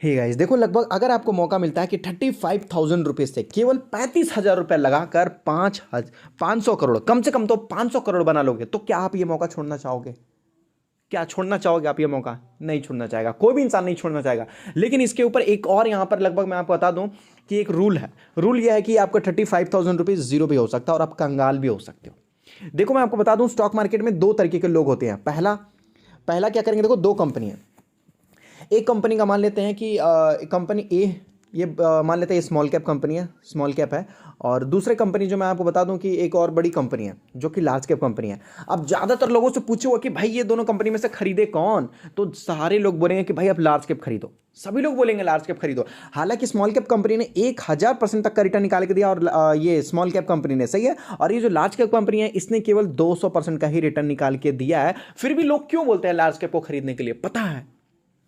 Hey guys, देखो लगभग अगर आपको मौका मिलता है कि 35,000 रुपीज़ से केवल 35,000 रुपये लगाकर 500 करोड़, कम से कम तो 500 करोड़ बना लोगे, तो क्या आप ये मौका छोड़ना चाहोगे? क्या छोड़ना चाहोगे आप ये मौका? नहीं छोड़ना चाहेगा, कोई भी इंसान नहीं छोड़ना चाहेगा। लेकिन इसके ऊपर एक और यहाँ पर लगभग मैं आपको बता दूं कि एक रूल है। रूल यह है कि आपका 35,000 रुपीज़ जीरो भी हो सकता है और आप कंगाल भी हो सकते हो। देखो मैं आपको बता दूं, स्टॉक मार्केट में दो तरीके के लोग होते हैं। पहला पहला क्या करेंगे, देखो दो कंपनी है। एक कंपनी का मान लेते हैं कि कंपनी ए, ये मान लेते हैं ये स्मॉल कैप कंपनी है, स्मॉल कैप है। और दूसरे कंपनी जो मैं आपको बता दूं कि एक और बड़ी कंपनी है जो कि लार्ज कैप कंपनी है। अब ज़्यादातर लोगों से पूछे हुआ कि भाई ये दोनों कंपनी में से खरीदे कौन, तो सारे लोग बोलेंगे कि भाई आप लार्ज कैप खरीदो। सभी लोग बोलेंगे लार्ज कैप खरीदो। हालांकि स्मॉल कैप कंपनी ने 1000% तक का रिटर्न निकाल के दिया और ये स्मॉल कैप कंपनी ने, सही है। और ये जो लार्ज कैप कंपनी है इसने केवल 200% का ही रिटर्न निकाल के दिया है। फिर भी लोग क्यों बोलते हैं लार्ज कैप को खरीदने के लिए? पता है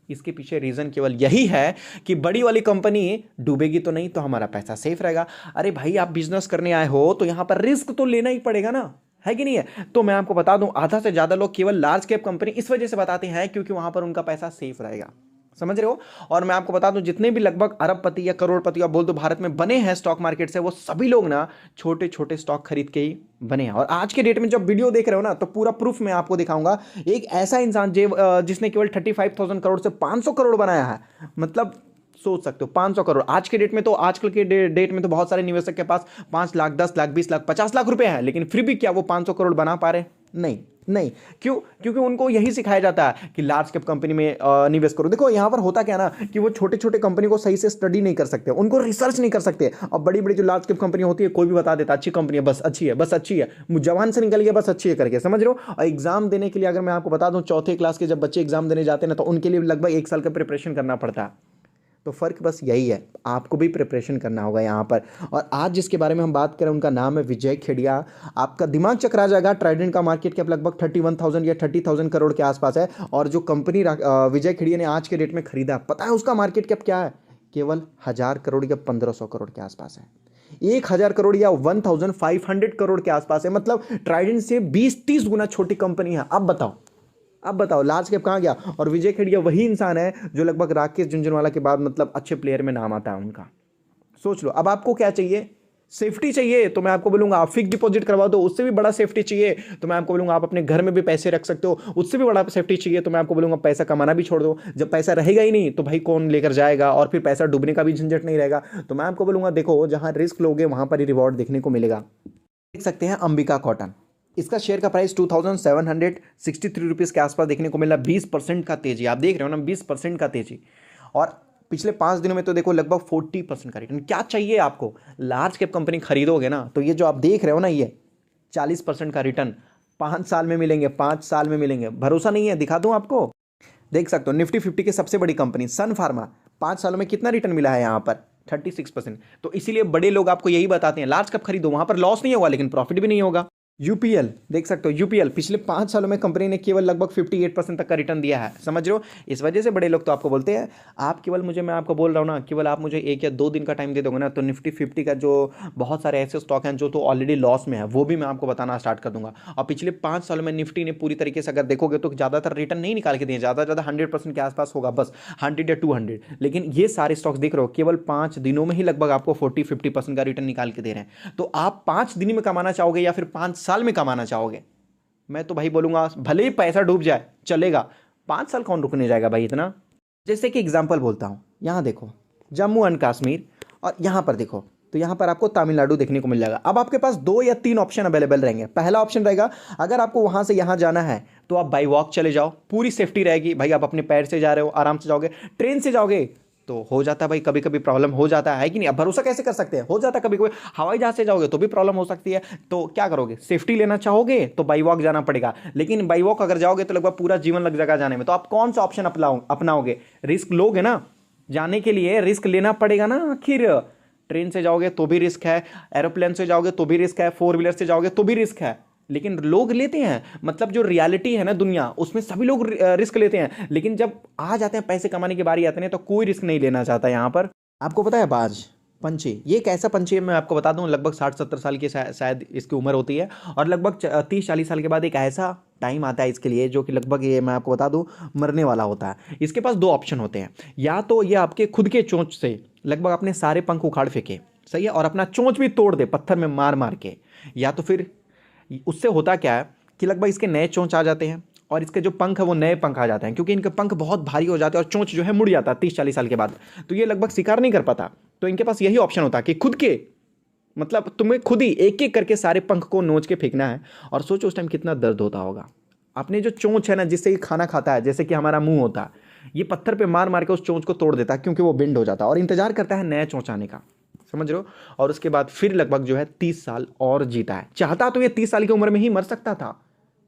इसके पीछे रीजन केवल यही है कि बड़ी वाली कंपनी डूबेगी तो नहीं, तो हमारा पैसा सेफ रहेगा। अरे भाई आप बिजनेस करने आए हो तो यहां पर रिस्क तो लेना ही पड़ेगा ना, है कि नहीं है? तो मैं आपको बता दूं, आधा से ज्यादा लोग केवल लार्ज कैप कंपनी इस वजह से बताते हैं क्योंकि वहां पर उनका पैसा सेफ रहेगा। समझ रहे हो? और मैं आपको बता दूं, जितने भी लगभग अरबपति या करोड़पति या बोल दो भारत में बने हैं स्टॉक मार्केट से, वो सभी लोग ना छोटे छोटे स्टॉक खरीद के ही बने हैं। और आज के डेट में जब वीडियो देख रहे हो ना, तो पूरा प्रूफ मैं आपको दिखाऊंगा। एक ऐसा इंसान जिसने केवल 35,000 करोड़ से 500 करोड़ बनाया है। मतलब सोच सकते हो 500 करोड़ आज के डेट में, तो आजकल के डेट में तो बहुत सारे निवेशक के पास 5 लाख, 10 लाख, 20 लाख, 50 लाख रुपए हैं, लेकिन फिर भी क्या वो 500 करोड़ बना पा रहे? नहीं नहीं। क्यों? क्योंकि उनको यही सिखाया जाता है कि लार्ज कैप कंपनी में निवेश करो। देखो यहां पर होता क्या ना कि वो छोटे छोटे कंपनी को सही से स्टडी नहीं कर सकते, उनको रिसर्च नहीं कर सकते। और बड़ी बड़ी जो लार्ज कैप कंपनी होती है, कोई भी बता देता अच्छी कंपनी है, बस अच्छी है, बस अच्छी है, जवान से निकल गया बस अच्छी है करके, समझ रहे हो? और एग्जाम देने के लिए अगर मैं आपको बता दूं, चौथे क्लास के जब बच्चे एग्जाम देने जाते हैं ना, तो उनके लिए लगभग 1 साल का प्रिपरेशन करना पड़ता है। तो फर्क बस यही है, आपको भी प्रिपरेशन करना होगा यहाँ पर। और आज जिसके बारे में हम बात करें उनका नाम है विजय खेड़िया। आपका दिमाग चकरा जाएगा। ट्राइडेंट का मार्केट कैप लगभग 31,000 या 30,000 करोड़ के आसपास है। और जो कंपनी विजय खेड़िया ने आज के डेट में खरीदा, पता है उसका मार्केट कैप क्या है? केवल 1,000 करोड़ या 1,500 करोड़ के आसपास है। 1,000 करोड़ या 1,500 करोड़ के आसपास है। मतलब ट्राइडेंट से 20-30 गुना छोटी कंपनी है। अब बताओ लार्ज कैप कहाँ गया? और विजय खेड़िया वही इंसान है जो लगभग राकेश झुनझुनवाला के बाद मतलब अच्छे प्लेयर में नाम आता है उनका। सोच लो, अब आपको क्या चाहिए? सेफ्टी चाहिए तो मैं आपको बोलूंगा आप फिक्स डिपॉजिट करवा दो। उससे भी बड़ा सेफ्टी चाहिए तो मैं आपको बोलूंगा आप अपने घर में भी पैसे रख सकते हो। उससे भी बड़ा सेफ्टी चाहिए तो मैं आपको बोलूंगा पैसा कमाना भी छोड़ दो। जब पैसा रहेगा ही नहीं तो भाई कौन लेकर जाएगा, और फिर पैसा डूबने का भी झंझट नहीं रहेगा। तो मैं आपको बोलूंगा देखो, जहां रिस्क लोगे वहां पर ही रिवॉर्ड देखने को मिलेगा। देख सकते हैं अंबिका कॉटन, इसका शेयर का प्राइस 2,763 रुपीज़ के आसपास देखने को मिला। 20% का तेजी, आप देख रहे हो ना, 20% का तेजी। और पिछले 5 दिनों में तो देखो लगभग 40% का रिटर्न। क्या चाहिए आपको? लार्ज कैप कंपनी खरीदोगे ना तो ये जो आप देख रहे हो ना, ये 40% का रिटर्न 5 साल में मिलेंगे, 5 साल में मिलेंगे। भरोसा नहीं है? दिखा दूं आपको, देख सकते हो। निफ्टी 50 की सबसे बड़ी कंपनी सन फार्मा, 5 सालों में कितना रिटर्न मिला है यहाँ पर? 36%। तो इसीलिए बड़े लोग आपको यही बताते हैं लार्ज कैप खरीदो, वहां पर लॉस नहीं होगा लेकिन प्रॉफिट भी नहीं होगा। यूपीएल देख सकते हो, यूपीएल पिछले 5 सालों में कंपनी ने केवल लगभग 58% तक का रिटर्न दिया है। समझ रहे हो? इस वजह से बड़े लोग तो आपको बोलते हैं। आप केवल मुझे, मैं आपको बोल रहा हूँ ना, केवल आप मुझे 1 या 2 दिन का टाइम दे दोगे ना, तो निफ्टी 50 का जो बहुत सारे ऐसे स्टॉक हैं जो तो ऑलरेडी लॉस में है, वो भी मैं आपको बताना स्टार्ट कर दूंगा। और पिछले 5 सालों में निफ्टी ने पूरी तरीके से अगर देखोगे तो ज़्यादातर रिटर्न नहीं निकाल के दिए, ज़्यादा से ज़्यादा 100% के आसपास होगा, बस 100 या 200। लेकिन ये सारे स्टॉक्स देख रहे हो केवल 5 दिनों में ही लगभग आपको 40-50% का रिटर्न निकाल के दे रहे हैं। तो आप 5 दिन में कमाना चाहोगे या फिर 5 साल में कमाना चाहोगे? मैं तो भाई बोलूंगा भले ही पैसा डूब जाए चलेगा, 5 साल कौन रुकने जाएगा भाई इतना। जैसे कि एग्जांपल बोलता हूं, यहां देखो जम्मू एंड कश्मीर, और यहां पर देखो तो यहां पर आपको तमिलनाडु देखने को मिल जाएगा। अब आपके पास 2 या 3 ऑप्शन अवेलेबल रहेंगे। पहला ऑप्शन रहेगा, अगर आपको वहां से यहां जाना है तो आप बाई वॉक चले जाओ, पूरी सेफ्टी रहेगी भाई, आप अपने पैर से जा रहे हो, आराम से जाओगे। ट्रेन से जाओगे तो हो जाता है भाई, कभी कभी प्रॉब्लम हो जाता है कि नहीं? अब भरोसा कैसे कर सकते हैं? हो जाता है कभी कभी। हवाई जहाज से जाओगे तो भी प्रॉब्लम हो सकती है, तो क्या करोगे? सेफ्टी लेना चाहोगे तो बाई वॉक जाना पड़ेगा। लेकिन बाई वॉक अगर जाओगे तो लगभग पूरा जीवन लग जाएगा जाने में। तो आप कौन सा ऑप्शन अपनाओगे? रिस्क लोगे ना, जाने के लिए रिस्क लेना पड़ेगा ना आखिर। ट्रेन से जाओगे तो भी रिस्क है, एरोप्लेन से जाओगे तो भी रिस्क है, 4 व्हीलर से जाओगे तो भी रिस्क है, लेकिन लोग लेते हैं। मतलब जो रियलिटी है ना दुनिया, उसमें सभी लोग रिस्क लेते हैं, लेकिन जब आ जाते हैं पैसे कमाने की बारी आते हैं तो कोई रिस्क नहीं लेना चाहता यहां पर। आपको पता है बाज पंछी, ये एक ऐसा पंछी है, मैं आपको बता दूं लगभग 60-70 साल की शायद इसकी उम्र होती है, और लगभग 30-40 साल के बाद एक ऐसा टाइम आता है इसके लिए, जो कि लगभग ये मैं आपको बता दूं मरने वाला होता है। इसके पास दो ऑप्शन होते हैं, या तो ये आपके खुद के चोंच से लगभग अपने सारे पंख उखाड़ फेंके, सही है, और अपना चोंच भी तोड़ दे पत्थर में मार मार के, या तो फिर उससे होता क्या है कि लगभग इसके नए चोंच आ जाते हैं और इसके जो पंख है वो नए पंख आ जाते हैं, क्योंकि इनके पंख बहुत भारी हो जाते हैं और चोंच जो है मुड़ जाता है 30-40 साल के बाद, तो ये लगभग शिकार नहीं कर पाता। तो इनके पास यही ऑप्शन होता है कि खुद के, मतलब तुम्हें खुद ही एक एक करके सारे पंख को नोच के फेंकना है। और सोचो उस टाइम कितना दर्द होता होगा। अपने जो चोंच है ना, जिससे ये खाना खाता है, जैसे कि हमारा मुंह होता है, ये पत्थर पे मार मार के उस चोंच को तोड़ देता है, क्योंकि वो बेंड हो जाता है और इंतजार करता है नया चोंच आने का, समझ रहे हो। और उसके बाद फिर लगभग जो है 30 साल और जीता है। चाहता तो ये 30 साल की उम्र में ही मर सकता था,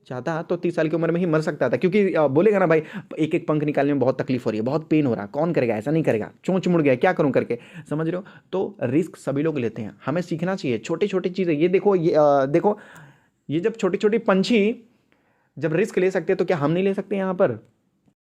चाहता तो 30 साल की उम्र में ही मर सकता था, क्योंकि बोलेगा ना भाई एक एक पंख निकालने में बहुत तकलीफ हो रही है, बहुत पेन हो रहा है, कौन करेगा, ऐसा नहीं करेगा, चोंच मुड़ गया क्या करूं करके, समझ रहे हो। तो रिस्क सभी लोग लेते हैं, हमें सीखना चाहिए छोटी छोटी चीज़ें। ये देखो, देखो ये जब छोटी छोटी पंछी जब रिस्क ले सकते हैं तो क्या हम नहीं ले सकते यहाँ पर।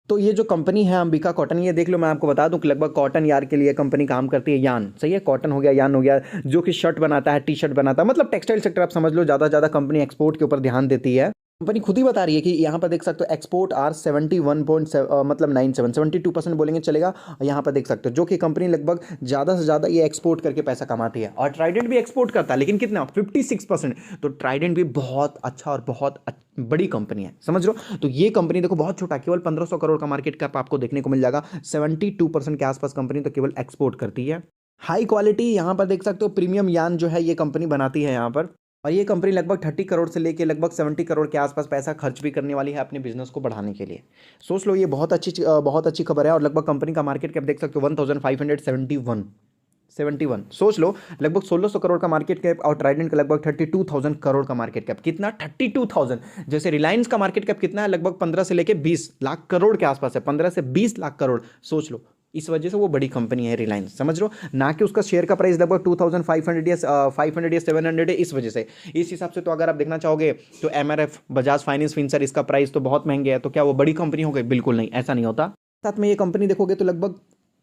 तो ये जो कंपनी है अंबिका कॉटन, ये देख लो, मैं आपको बता दूं कि लगभग कॉटन यार के लिए कंपनी काम करती है। यान, सही है, कॉटन हो गया, यान हो गया, जो कि शर्ट बनाता है, टी शर्ट बनाता है, मतलब टेक्सटाइल सेक्टर आप समझ लो। ज़्यादा कंपनी एक्सपोर्ट के ऊपर ध्यान देती है। कंपनी खुद ही बता रही है कि यहाँ पर देख सकते हो एक्सपोर्ट आर 71.7 मतलब 72% बोलेंगे चलेगा। यहाँ पर देख सकते हो जो कि कंपनी लगभग ज़्यादा से ज़्यादा ये एक्सपोर्ट करके पैसा कमाती है। और ट्राइडेंट भी एक्सपोर्ट करता है, लेकिन कितना, 56%। तो ट्राइडेंट भी बहुत अच्छा और बहुत बड़ी कंपनी है, समझ लो। तो ये कंपनी देखो बहुत छोटा, केवल 1500 करोड़ का मार्केट कैप आपको देखने को मिल जाएगा। 72% के आसपास कंपनी तो केवल एक्सपोर्ट करती है। हाई क्वालिटी यहाँ पर देख सकते हो प्रीमियम यान जो है ये कंपनी बनाती है यहाँ पर। और ये कंपनी लगभग 30 करोड़ से लेके लगभग 70 करोड़ के आसपास पैसा खर्च भी करने वाली है अपने बिजनेस को बढ़ाने के लिए। सोच लो, ये बहुत अच्छी खबर है। और लगभग कंपनी का मार्केट कैप देख सकते हो 1571। सोच लो, लगभग 1600 करोड़ का मार्केट कैप और ट्राइडेंट का लगभग 32,000 करोड़ का मार्केट कैप। कितना, 32,000। जैसे रिलायंस का मार्केट कैप कितना है, लगभग 15 से लेके 20 लाख करोड़ के आसपास है, 15 से 20 लाख करोड़। सोच लो, इस वजह से वो बड़ी कंपनी है रिलायंस, समझ लो ना, कि उसका शेयर का प्राइस लगभग 2500 या 500 या 700 है, इस वजह से। इस हिसाब से तो अगर आप देखना चाहोगे तो एमआरएफ, बजाज फाइनेंस, फिनसर, इसका प्राइस तो बहुत महंगे है। तो क्या वो बड़ी कंपनी हो गई? बिल्कुल नहीं, ऐसा नहीं होता। साथ में ये कंपनी देखोगे तो लगभग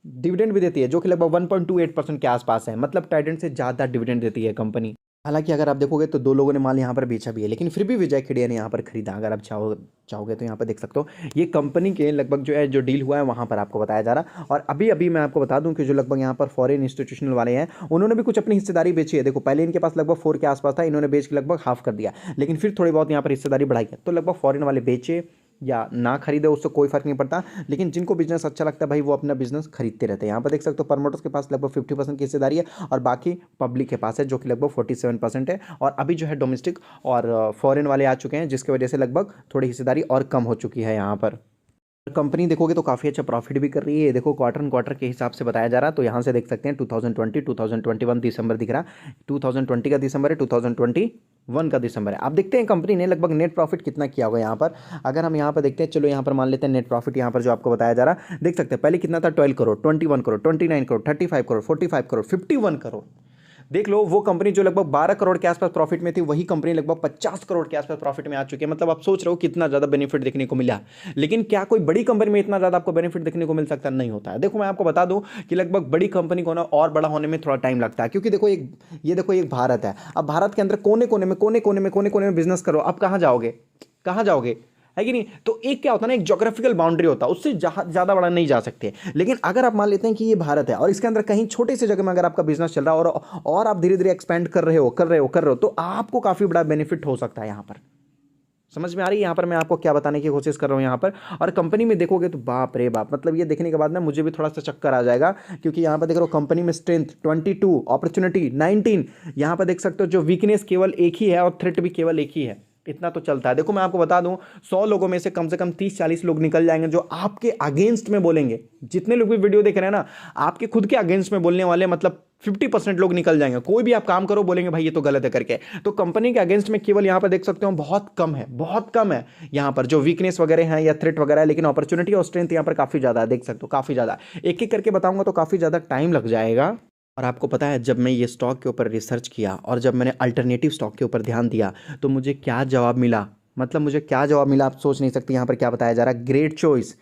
डिविडेंड भी देती है, जो कि लगभग 1.28% के आसपास है, मतलब ट्राइडेंट से ज़्यादा डिविडेंड देती है कंपनी। हालांकि अगर आप देखोगे तो दो लोगों ने माल यहाँ पर बेचा भी है, लेकिन फिर भी विजय खेड़िया ने यहाँ पर खरीदा। अगर आप चाहोगे तो यहाँ पर देख सकते हो ये कंपनी के लगभग जो है जो डील हुआ है वहाँ पर आपको बताया जा रहा। और अभी मैं आपको बता दूं कि जो लगभग यहाँ पर फॉरेन इंस्टीट्यूशनल वाले हैं उन्होंने भी कुछ अपनी हिस्सेदारी बेची है। देखो पहले इनके पास लगभग 4 के आसपास था, इन्होंने बेच के लगभग हाफ कर दिया, लेकिन फिर थोड़ी बहुत यहाँ पर हिस्सेदारी बढ़ाई है। तो लगभग फॉरेन वाले बेचे या ना खरीदे उससे कोई फर्क नहीं पड़ता, लेकिन जिनको बिजनेस अच्छा लगता है भाई वो अपना बिजनेस खरीदते रहते हैं। यहाँ पर देख सकते हो प्रमोटर्स के पास लगभग 50% की हिस्सेदारी है और बाकी पब्लिक के पास है, जो कि लगभग 47% है। और अभी जो है डोमेस्टिक और फॉरेन वाले आ चुके हैं, जिसकी वजह से लगभग थोड़ी हिस्सेदारी और कम हो चुकी है यहाँ पर। कंपनी देखोगे तो काफ़ी अच्छा प्रॉफिट भी कर रही है। देखो क्वार्टर के हिसाब से बताया जा रहा, तो यहाँ से देख सकते हैं 2021 दिसंबर दिख रहा, 2020 का दिसंबर है, 2021 का दिसंबर है। आप देखते हैं कंपनी ने लगभग नेट प्रॉफिट कितना किया होगा यहाँ पर। अगर हम यहाँ पर देखते हैं, चलो यहाँ पर मान लेते हैं नेट प्रॉफिट यहाँ पर जो आपको बताया जा रहा, देख सकते हैं पहले कितना था, 12 करोड़, 21 करोड़, 29 करोड़, 35 करोड़, 45 करोड़, 51 करोड़। देख लो, वो कंपनी जो लगभग 12 करोड़ के आसपास प्रॉफिट में थी, वही कंपनी लगभग 50 करोड़ के आसपास प्रॉफिट में आ चुकी है। मतलब आप सोच रहे हो कितना ज़्यादा बेनिफिट देखने को मिला। लेकिन क्या कोई बड़ी कंपनी में इतना ज़्यादा आपको बेनिफिट देखने को मिल सकता नहीं होता है। देखो मैं आपको बता दूं कि लगभग बड़ी कंपनी को ना और बड़ा होने में थोड़ा टाइम लगता है, क्योंकि देखो एक भारत है। अब भारत के अंदर कोने कोने में बिजनेस करो, अब कहाँ जाओगे, है कि नहीं। तो एक क्या होता है ना, एक ज्योग्राफिकल बाउंड्री होता है, उससे ज़्यादा बड़ा नहीं जा सकते। लेकिन अगर आप मान लेते हैं कि ये भारत है और इसके अंदर कहीं छोटे से जगह में अगर आपका बिजनेस चल रहा है और आप धीरे धीरे एक्सपेंड कर रहे हो, तो आपको काफ़ी बड़ा बेनिफिट हो सकता है यहाँ पर। समझ में आ रही है यहाँ पर मैं आपको क्या बताने की कोशिश कर रहा हूँ यहाँ पर। और कंपनी में देखोगे तो बाप रे बाप, मतलब ये देखने के बाद ना मुझे भी थोड़ा सा चक्कर आ जाएगा, क्योंकि यहाँ पर देख रहे हो कंपनी में स्ट्रेंथ 22, अपॉर्चुनिटी 19। यहाँ पर देख सकते हो जो वीकनेस केवल एक ही है और थ्रेट भी केवल एक ही है। इतना तो चलता है। देखो मैं आपको बता दूं, 100 लोगों में से कम 30-40 लोग निकल जाएंगे जो आपके अगेंस्ट में बोलेंगे। जितने लोग भी वीडियो देख रहे हैं ना, आपके खुद के अगेंस्ट में बोलने वाले मतलब 50% लोग निकल जाएंगे। कोई भी आप काम करो बोलेंगे भाई ये तो गलत है करके। तो कंपनी के अगेंस्ट में केवल यहाँ पर देख सकते हो बहुत कम है यहाँ पर जो वीकनेस वगैरह है या थ्रेट वगैरह है, लेकिन अपॉर्चुनिटी और स्ट्रेंथ यहाँ पर काफी ज्यादा है। देख सकते हो काफी ज्यादा, एक एक करके बताऊंगा तो काफी ज्यादा टाइम लग जाएगा। और आपको पता है जब मैं ये स्टॉक के ऊपर रिसर्च किया और जब मैंने अल्टरनेटिव स्टॉक के ऊपर ध्यान दिया तो मुझे क्या जवाब मिला, आप सोच नहीं सकते। यहाँ पर क्या बताया जा रहा है, great choice,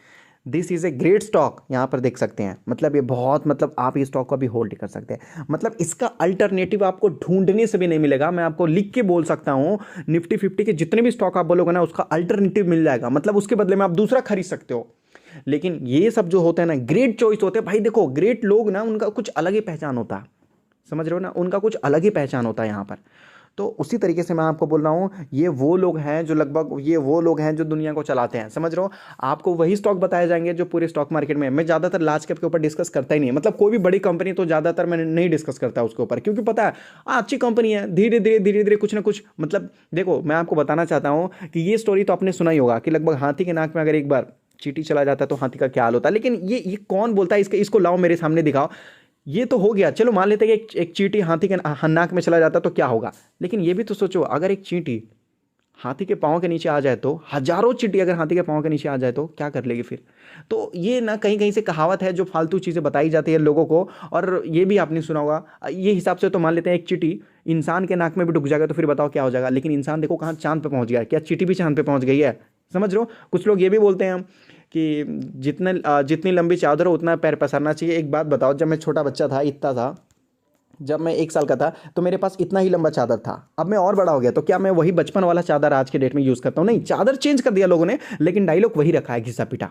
this is a great stock, यहाँ पर देख सकते हैं, मतलब ये बहुत, मतलब आप इस स्टॉक को भी होल्ड कर सकते हैं, मतलब इसका अल्टरनेटिव आपको ढूंढने से भी नहीं मिलेगा। मैं आपको लिख के बोल सकता हूँ, निफ्टी 50 के जितने भी स्टॉक आप बोलोगे ना, उसका अल्टरनेटिव मिल जाएगा, मतलब उसके बदले में आप दूसरा खरीद सकते हो। लेकिन ये सब जो होते हैं ना, ग्रेट चॉइस होते हैं भाई। देखो ग्रेट लोग ना, उनका कुछ अलग ही पहचान होता है, समझ रहे हो ना, उनका कुछ अलग ही पहचान होता है यहाँ पर। तो उसी तरीके से मैं आपको बोल रहा हूँ, ये वो लोग हैं जो लगभग, ये वो लोग हैं जो दुनिया को चलाते हैं, समझ रहे हो। आपको वही स्टॉक बताए जाएंगे जो पूरे स्टॉक मार्केट में। मैं ज़्यादातर लार्ज कैप के ऊपर डिस्कस करता ही नहीं है, मतलब कोई भी बड़ी कंपनी तो ज़्यादातर मैं नहीं डिस्कस करता उसके ऊपर, क्योंकि पता है अच्छी कंपनी है, धीरे धीरे कुछ ना कुछ, मतलब देखो मैं आपको बताना चाहता हूँ कि ये स्टोरी तो आपने सुना ही होगा कि लगभग हाथी के नाक में अगर एक बार चींटी चला जाता है तो हाथी का क्या हाल होता है। लेकिन ये कौन बोलता है, इसको लाओ मेरे सामने दिखाओ। ये तो हो गया, चलो मान लेते हैं कि एक चींटी हाथी के नाक में चला जाता तो क्या होगा। लेकिन ये भी तो सोचो, अगर एक चींटी हाथी के पाँव के नीचे आ जाए, तो हजारों चींटी अगर हाथी के पाँव के नीचे आ जाए तो क्या कर लेगी फिर। तो ये ना कहीं कहीं से कहावत है जो फालतू चीज़ें बताई जाती है लोगों को, और ये भी आपने सुना होगा। ये हिसाब से तो मान लेते हैं एक चींटी इंसान के नाक में भी डुक जाएगा तो फिर बताओ क्या हो जाएगा। लेकिन इंसान देखो कहाँ चांद पे पहुंच गया, क्या चींटी भी चांद पे पहुंच गई है, समझ रहे हो। कुछ लोग ये भी बोलते हैं कि जितनी लंबी चादर हो उतना पैर पसारना चाहिए। एक बात बताओ, जब मैं छोटा बच्चा था, इतना था, जब मैं 1 साल का था तो मेरे पास इतना ही लंबा चादर था। अब मैं और बड़ा हो गया तो क्या मैं वही बचपन वाला चादर आज के डेट में यूज़ करता हूँ? नहीं, चादर चेंज कर दिया लोगों ने, लेकिन डायलॉग वही रखा है, घिसा पिटा।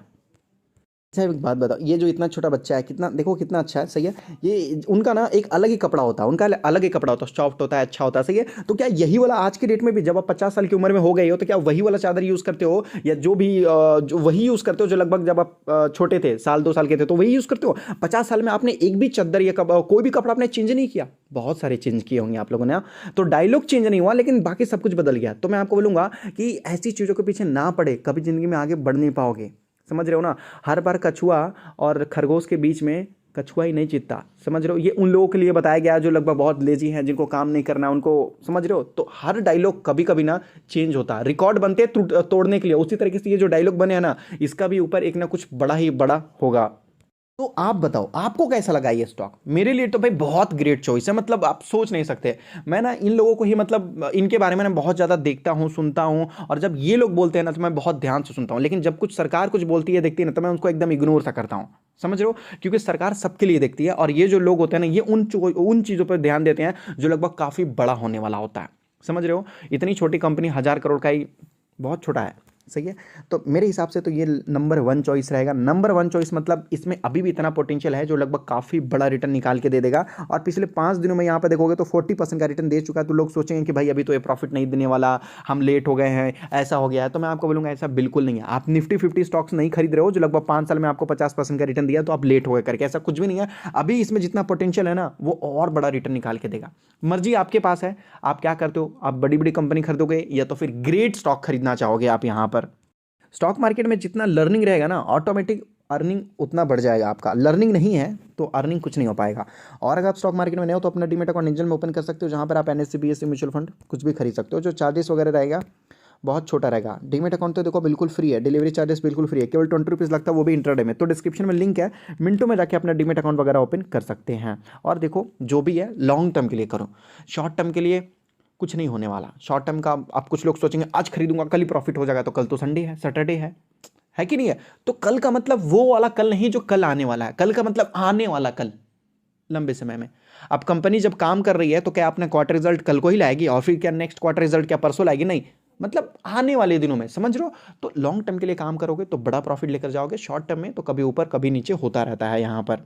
अच्छा एक बात बताओ, ये जो इतना छोटा बच्चा है, कितना देखो कितना अच्छा है, सही है। ये उनका ना एक अलग ही कपड़ा होता है, उनका अलग ही कपड़ा होता है, सॉफ्ट होता है, अच्छा होता है, सही है। तो क्या यही वाला आज के डेट में भी, जब आप 50 साल की उम्र में हो गए हो, तो क्या वही वाला चादर यूज़ करते हो, या जो भी जो वही यूज़ करते हो जो लगभग जब आप छोटे थे, साल 2 साल के थे, तो वही यूज़ करते हो? 50 साल में आपने एक भी चादर या कोई भी कपड़ा आपने चेंज नहीं किया? बहुत सारे चेंज किए होंगे आप लोगों ने। तो डायलॉग चेंज नहीं हुआ, लेकिन बाकी सब कुछ बदल गया। तो मैं आपको बोलूंगा कि ऐसी चीज़ों के पीछे ना पड़े, कभी जिंदगी में आगे बढ़ नहीं पाओगे, समझ रहे हो ना। हर बार कछुआ और खरगोश के बीच में कछुआ ही नहीं जीतता, समझ रहे हो। ये उन लोगों के लिए बताया गया जो लगभग बहुत लेजी हैं, जिनको काम नहीं करना है उनको, समझ रहे हो। तो हर डायलॉग कभी कभी ना चेंज होता है, रिकॉर्ड बनते हैं तोड़ने के लिए। उसी तरीके से ये जो डायलॉग बने हैं ना, इसका भी ऊपर एक ना कुछ बड़ा ही बड़ा होगा। तो आप बताओ आपको कैसा लगा ये स्टॉक? मेरे लिए तो भाई बहुत ग्रेट चॉइस है, मतलब आप सोच नहीं सकते। मैं ना इन लोगों को ही, मतलब इनके बारे में ना बहुत ज़्यादा देखता हूँ, सुनता हूँ, और जब ये लोग बोलते हैं ना तो मैं बहुत ध्यान से सुनता हूँ। लेकिन जब कुछ सरकार कुछ बोलती है, देखती है ना, तो मैं उनको एकदम इग्नोर सा करता हूँ, समझ रहे हो। क्योंकि सरकार सबके लिए देखती है, और ये जो लोग होते हैं ना, ये उन चीज़ों पर ध्यान देते हैं जो लगभग काफ़ी बड़ा होने वाला होता है, समझ रहे हो। इतनी छोटी कंपनी 1000 करोड़ का ही बहुत छोटा है, सही है। तो मेरे हिसाब से तो ये नंबर 1 चॉइस रहेगा। नंबर 1 चॉइस मतलब इसमें अभी भी इतना पोटेंशियल है जो लगभग काफ़ी बड़ा रिटर्न निकाल के दे देगा। और पिछले 5 दिनों में यहाँ पे देखोगे तो 40% का रिटर्न दे चुका है। तो लोग सोचेंगे कि भाई अभी तो ये प्रॉफिट नहीं देने वाला, हम लेट हो गए हैं, ऐसा हो गया है। तो मैं आपको बोलूँगा ऐसा बिल्कुल नहीं है। आप निफ्टी 50 स्टॉक्स नहीं खरीद रहे हो जो लगभग 5 साल में आपको 50% का रिटर्न दिया, तो आप लेट हो गए करके, ऐसा कुछ भी नहीं है। अभी इसमें जितना पोटेंशियल है ना, वो और बड़ा रिटर्न निकाल के देगा। मर्जी आपके पास है, आप क्या करते हो। आप बड़ी बड़ी कंपनी खरीदोगे या तो फिर ग्रेट स्टॉक खरीदना चाहोगे आप यहाँ पर। स्टॉक मार्केट में जितना लर्निंग रहेगा ना, ऑटोमेटिक अर्निंग उतना बढ़ जाएगा आपका। लर्निंग नहीं है तो अर्निंग कुछ नहीं हो पाएगा। और अगर आप स्टॉक मार्केट में नए हो तो अपना डीमेट अकाउंट एंजल में ओपन कर सकते हो, जहाँ पर आप एनएससी बीएससी म्यूचुअल फंड कुछ भी खरीद सकते हो। जो चार्जेस वगैरह रहेगा बहुत छोटा रहेगा। डीमेट अकाउंट तो देखो बिल्कुल फ्री है, डिलीवरी चार्जेस बिल्कुल फ्री है, केवल 20 रुपीज़ लगता है, वो भी इंट्राडे में। तो डिस्क्रिप्शन में लिंक है, मिनटों में जाके अपना डीमेट अकाउंट वगैरह ओपन कर सकते हैं। और देखो जो भी है लॉन्ग टर्म के लिए करो, शॉर्ट टर्म के लिए कुछ नहीं होने वाला। शॉर्ट टर्म का आप कुछ लोग सोचेंगे आज खरीदूंगा कल ही प्रॉफिट हो जाएगा, तो कल तो संडे है, सैटरडे है कि नहीं है। तो कल का मतलब वो वाला कल नहीं जो कल आने वाला है। कल का मतलब आने वाला कल, लंबे समय में। अब कंपनी जब काम कर रही है तो क्या अपने क्वार्टर रिजल्ट कल को ही लाएगी, और फिर क्या नेक्स्ट क्वार्टर रिजल्ट क्या परसों लाएगी? नहीं, मतलब आने वाले दिनों में, समझ रहे हो। तो लॉन्ग टर्म के लिए काम करोगे तो बड़ा प्रॉफिट लेकर जाओगे। शॉर्ट टर्म में तो कभी ऊपर कभी नीचे होता रहता है यहाँ पर।